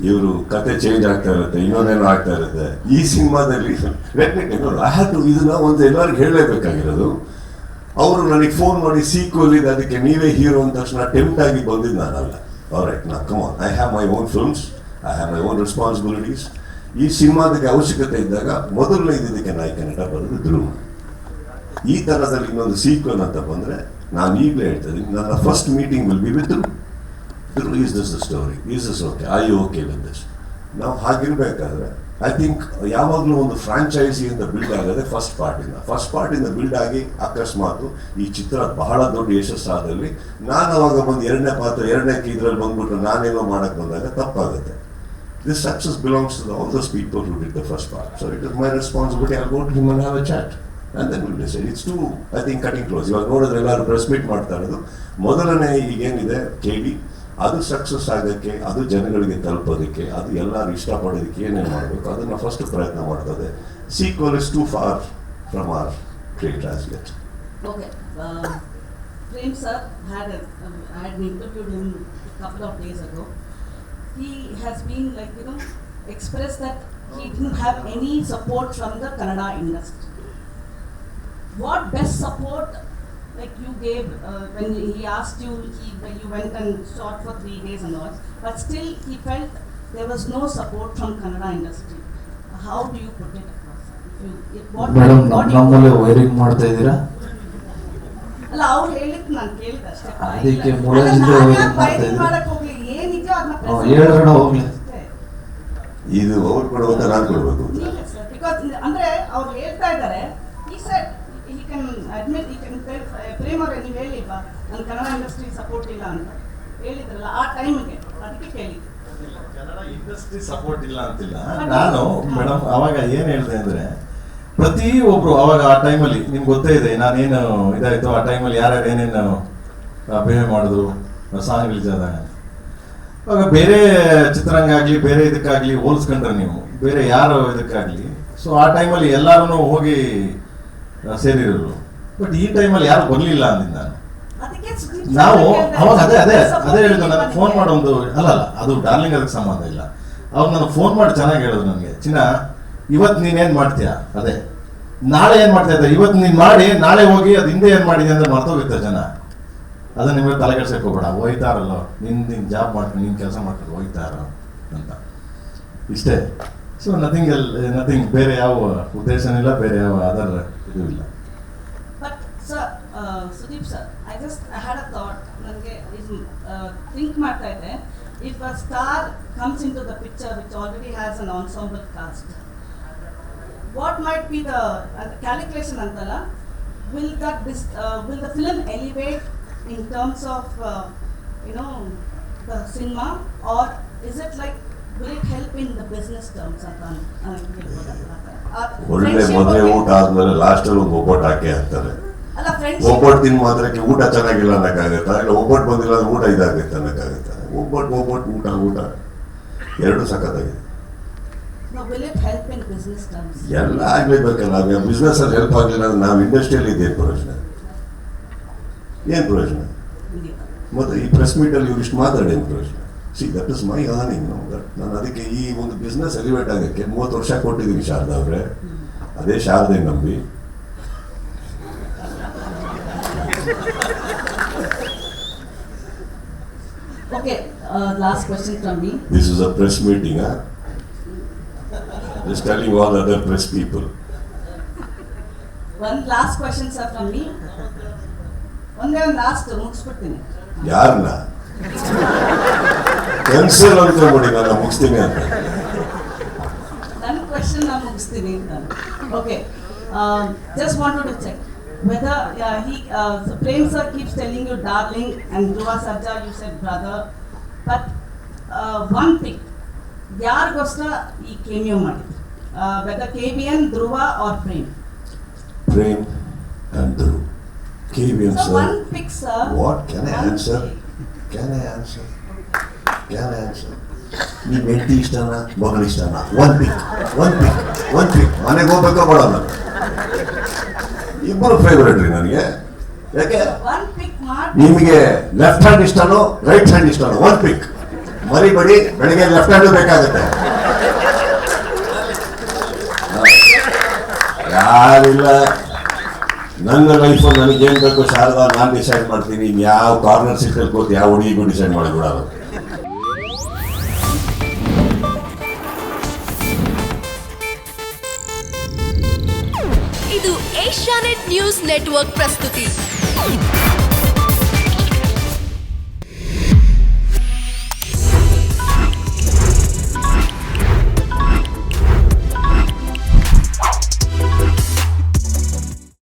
ಇವರು ಕತೆ ಚೇಂಜ್ ಆಗ್ತಾ ಇರುತ್ತೆ, ಇನ್ನೊಂದೇನೋ ಆಗ್ತಾ ಇರುತ್ತೆ. ಈ ಸಿನಿಮಾದಲ್ಲಿ ಐ ಹ್ಯಾವ್ ಟು ಇದನ್ನ ಒಂದು ಎಲ್ಲರಿಗೂ ಹೇಳಲೇಬೇಕಾಗಿರೋದು. ಅವರು ನನಗೆ ಫೋನ್ ಮಾಡಿ ಸೀಕ್ವಲ್ ಇದೆ, ಅದಕ್ಕೆ ನೀವೇ ಹೀರೋ ಅಂದ ತಕ್ಷಣ ಟೆಂಪ್ಟ್ ಆಗಿ ಬಂದಿದ್ದು ನಾನಲ್ಲ. ಆಲ್ರೈಟ್, ನಾ come on, I have my own films, I have my own responsibilities. ಈ ಸಿನಿಮಾದಕ್ಕೆ ಅವಶ್ಯಕತೆ ಇದ್ದಾಗ ಮೊದಲನೇ ಇದಕ್ಕೆ ನಾಯಕ ನಟ ಬರೋದು ಧ್ರುವ. ಈ ಥರದಲ್ಲಿ ಇನ್ನೊಂದು ಸೀಕ್ವಲ್ ಅಂತ ಬಂದರೆ ನಾನು ಈಗಲೇ ಹೇಳ್ತಾ ಇದ್ದೀನಿ, ನನ್ನ first meeting will be with Dhruva. Is this the story, is this okay, I you okay with this? ನಾವು ಹಾಗಿರ್ಬೇಕಾದ್ರೆ ಐ ಥಿಂಕ್ ಯಾವಾಗಲೂ ಒಂದು ಫ್ರಾಂಚೈಸಿ ಅಂತ ಬಿಲ್ಡ್ ಆಗೋದೆ ಫಸ್ಟ್ ಪಾರ್ಟಿಂದ ಬಿಲ್ಡ್ ಆಗಿ ಅಕಸ್ಮಾತ್ ಈ ಚಿತ್ರ ಬಹಳ ದೊಡ್ಡ ಯಶಸ್ಸಾದಲ್ಲಿ ನಾನು ಅವಾಗ ಬಂದು ಎರಡನೇ ಇದ್ರಲ್ಲಿ ಬಂದ್ಬಿಟ್ಟು ನಾನೇನೋ ಮಾಡಕ್ಕೆ ಬಂದಾಗ ತಪ್ಪಾಗುತ್ತೆ. This success belongs to all those people who did the first part. So it is my responsibility. I'll go to him and have a chat. And then we'll decide. It's too, I think, cutting close. ಇವಾಗ ನೋಡಿದ್ರೆ ಎಲ್ಲರೂ press meet ಮಾಡ್ತಾ ಇರೋದು. ಮೊದಲನೇ ಈಗೇನಿದೆ KD, ಅದು success ಆಗೋಕ್ಕೆ, ಅದು ಜನಗಳಿಗೆ ತಲುಪೋದಕ್ಕೆ, ಅದು ಎಲ್ಲರೂ ಇಷ್ಟಪಡೋದಕ್ಕೆ ಏನೇನು ಮಾಡಬೇಕು ಅದನ್ನು ಫಸ್ಟ್ ಪ್ರಯತ್ನ ಮಾಡ್ತದೆ. Sequel is too far from our create as yet. Okay. Prem sir had interviewed him a couple of days ago. He has been expressed that he didn't have any support from the Kannada industry. What best support you gave when he asked you, when you went and shot for 3 days and all, but still he felt there was no support from Kannada industry. How do you put it across? Madam, ನಮ್ಮಲ್ಲಿ wiring ಮಾಡ್ತಾ ಇದ್ದೀರಾ? ಅಲ್ಲ, ಅವ್ರು ಹೇಳಿದ್ ನಾನು ಕೇಳಿದೆ ಅಷ್ಟೇ. ಅದಕ್ಕೆ ಮೂಲದಿಂದ ವೈರಿಂಗ್ ಮಾಡ್ತಾ ಇದ್ದೀರಾ? ಏನಿದೆಯೋ ಅದನ್ನ ಹೇಳ್ರಣ ಹೋಗ್ಲಿ. ಇದು ಅವ್ರು ಕೊಡ್ಬೇಕು, ನಾನು ಕೊಡ್ಬೇಕು? ಬಿಕಾಸ್ ಅಂದ್ರೆ ಅವ್ರು ಹೇಳ್ತಾ ಇದ್ದಾರೆ, he said he can admit, he can say, Prem ಅವರೇ ನೀವು ಹೇಳಿಲ್ವಾ ನನ್ನ ಕನ್ನಡ ಇಂಡಸ್ಟ್ರಿ ಸಪೋರ್ಟ್ ಇಲ್ಲ ಅಂತ ಹೇಳಿದ್ರಲ್ಲ ಆ ಟೈಮ್ಗೆ, ಅದಕ್ಕೆ ಕೇಳಿದ್ದೆ. ಕನ್ನಡ ಇಂಡಸ್ಟ್ರಿ ಸಪೋರ್ಟ್ ಇಲ್ಲ ಅಂತಿಲ್ಲ ನಾನು ಮೇಡಮ್. ಅವಾಗ ಏನ್ ಹೇಳಿದೆ ಅಂದ್ರೆ, ಪ್ರತಿ ಒಬ್ರು ಅವಾಗ ಆ ಟೈಮಲ್ಲಿ ನಿಮ್ಗೆ ಗೊತ್ತೇ ಇದೆ ನಾನೇನು ಇದಾಯ್ತು ಆ ಟೈಮಲ್ಲಿ ಯಾರ್ಯಾರು ಏನೇನು ಬಿಹೇವ್ ಮಾಡಿದ್ರು ಸಾಂಗ್ ರಿಲೀಸ್ ಆದಾಗ. ಅವಾಗ ಬೇರೆ ಚಿತ್ರರಂಗ ಆಗಲಿ ಬೇರೆ ಇದಕ್ಕಾಗಲಿ ಹೋಲಿಸ್ಕೊಂಡ್ರೆ ನೀವು ಬೇರೆ ಯಾರು ಇದಕ್ಕಾಗಲಿ, ಸೊ ಆ ಟೈಮಲ್ಲಿ ಎಲ್ಲರೂ ಹೋಗಿ ಸೇರಿರೋರು. ಬಟ್ ಈ ಟೈಮಲ್ಲಿ ಯಾರು ಬರಲಿಲ್ಲ ಅಂದಿದ್ದು ನಾನು. ನಾವು ಅವಾಗ ಅದೇ ಹೇಳಿದ್ದು, ನನಗೆ ಫೋನ್ ಮಾಡೋ ಒಂದು ಅಲ್ಲ ಅದು ಡಾರ್ಲಿಂಗ್ ಅದಕ್ಕೆ ಸಂಬಂಧ ಇಲ್ಲ. ಅವ್ರು ನನಗೆ ಫೋನ್ ಮಾಡಿ ಚೆನ್ನಾಗಿ ಹೇಳಿದ್ರು ನನಗೆ, ಚಿನ್ನ ಇವತ್ತು ನೀನೇನು ಮಾಡ್ತೀಯಾ, ಅದೇ ನಾಳೆ ಏನು ಮಾಡ್ತಾ ಇದ್ದ, ಇವತ್ತು ನೀನು ಮಾಡಿ ನಾಳೆ ಹೋಗಿ ಅದು ಹಿಂದೆ ಏನು ಮಾಡಿದೆ ಅಂದ್ರೆ ಮರ್ತೋಗುತ್ತೆ ಜನ. ಅದನ್ನ ನಿಮಗೆ ತಲೆ ಕೆಡ್ಸಕ್ಕೆ ಹೋಗ್ಬೇಡ, ಹೋಯ್ತಾರಲ್ಲೋ ನಿನ್ನ ಜಾಬ್ ಮಾಡ್ತೀನಿ, ನಿನ್ನ ಕೆಲಸ ಮಾಡ್ಕೊಂಡು ಹೋಯ್ತಾರ ಅಂತ ಇಷ್ಟೇ. ಸೊ ನಥಿಂಗ್ ಬೇರೆ ಯಾವ ಉದ್ದೇಶನೂ ಇಲ್ಲ, ಬೇರೆ ಯಾವ ಅದರ ಇದು ಇಲ್ಲ. But sir, Sudeep sir, I had a thought. ನನಗೆ ಥಿಂಕ್ ಮಾಡ್ತಾ ಇದ್ದೆ, if a star comes into the picture which already has an ensemble cast, what might be the calculation antala, will the film elevate in terms of the cinema, or is it will it help in the business terms ಅಂತ ಒಳ್ಳೆ ಮದುವೆ ಊಟ ಆದ್ಮೇಲೆ last ಅಲ್ಲಿ ಒಂದು ಒಬ್ಬಟ್ಟು ಹಾಕಿ ಹಾಕ್ತಾರೆ. ಒಬ್ಬಟ್ಟು ತಿನ್ ಮಾತ್ರಕ್ಕೆ ಊಟ ಚೆನ್ನಾಗಿಲ್ಲ ಅನ್ನಕ್ಕಾಗತ್ತಾ? ಇಲ್ಲ ಒಬ್ಬಟ್ಟು ಬಂದಿಲ್ಲ ಅಂದ್ರೆ ಊಟ ಇದಾಗುತ್ತೆ ಅನ್ನಕ್ಕಾಗತ್ತಾ? ಒಬ್ಬಟ್ಟು ಊಟ ಎರಡು ಸಖತ್ತಾಗಿದೆ. ಎಲ್ಲ ಆಗ್ಲೇಬೇಕಲ್ಲ. ಬಿಸ್ನೆಸ್ ಅಲ್ಲಿ ಹೆಲ್ಪ್ ಆಗ್ಲಿಲ್ಲ ಅಂದ್ರೆ ನಾವು ಇಂಡಸ್ಟ್ರಿಯಲ್ಲಿ ಇದೇನು ಪ್ರಯೋಜನ? ಮತ್ತೆ ಈ ಪ್ರೆಸ್ ಮೀಟ್ ಅಲ್ಲಿ ಇವ್ರು ಇಷ್ಟು ಮಾತಾಡೇನು ಪ್ರಯೋಜನ? C, that is my earning. ನಾನು ಅದಕ್ಕೆ ಈ ಒಂದು ಬಿಸ್ನೆಸ್ ಎಲಿವೇಟ್ ಆಗೋಕ್ಕೆ 30 ವರ್ಷ ಕೊಟ್ಟಿದ್ದೀನಿ ಶಾರದಾ ಅವ್ರೆ. ಅದೇ ಶಾರದೆ ನಂಬಿ Okay, last question from me. This is a press meeting, huh? Just telling all other press people. One last question, sir, from me. One last ಮುಗಿಸ್ಬಿಡ್ತೀನಿ. ಯಾರನ್ನ ಕ್ಯಾನ್ಸಲ್ ಅನ್ಕೊಂಬಿಡಿ, ನಾನು ಮುಗಿಸ್ತೀನಿ ಅಂತ. ನನ್ನ ಕ್ವೆಶ್ಚನ್ ನಾನು ಮುಗಿಸ್ತೀನಿ ಅಂತ. Okay, just wanted to check whether Prem sir keeps telling you darling and Dhruva Sarja you said brother, but one pick, ಯಾರಿಗೋಸ್ಕರ ಈ cameo ಮಾಡಿದ್ರು? Whether KBN, Dhruva or Prem? Prem and Dhruv. KBN sir. One pick, sir. What can I answer? Can I answer? ನೀವು ಹೆಂಡತಿ ಇಷ್ಟನಾ ಮಗಳು ಇಷ್ಟನಾ? One ಪಿಕ್ ಮನೆಗೆ ಹೋಗ್ಬೇಕೋ ಬರೋಲ್ಲ. ಇಬ್ಬರು ಫೇವರೇಟ್ ರೀ ನನಗೆ. ಯಾಕೆ? ನಿಮಗೆ ಲೆಫ್ಟ್ ಹ್ಯಾಂಡ್ ಇಷ್ಟನೋ ರೈಟ್ ಹ್ಯಾಂಡ್ ಇಷ್ಟನೋ? One pick. ಮರಿಬೇಡಿ, ಬೆಳಿಗ್ಗೆ ಲೆಫ್ಟ್ ಹ್ಯಾಂಡ್ ಬೇಕಾಗುತ್ತೆ. ಯಾರಿಲ್ಲ, ನನ್ನ ಲೈಫು ನನಗೇನು ಬೇಕು ಶಾರದಾ ನಾನು ಡಿಸೈಡ್ ಮಾಡ್ತೀನಿ. ಯಾವ ಕಾರ್ನರ್ ಸೀಟಲ್ಲಿ ಕೂತು ಯಾವ ಹುಡುಗಿಗೂ ಡಿಸೈಡ್ ಮಾಡಿಬಿಡೋದು. ಇದು ಏಷ್ಯಾನೆಟ್ ನ್ಯೂಸ್ ನೆಟ್ವರ್ಕ್ ಪ್ರಸ್ತುತಿ.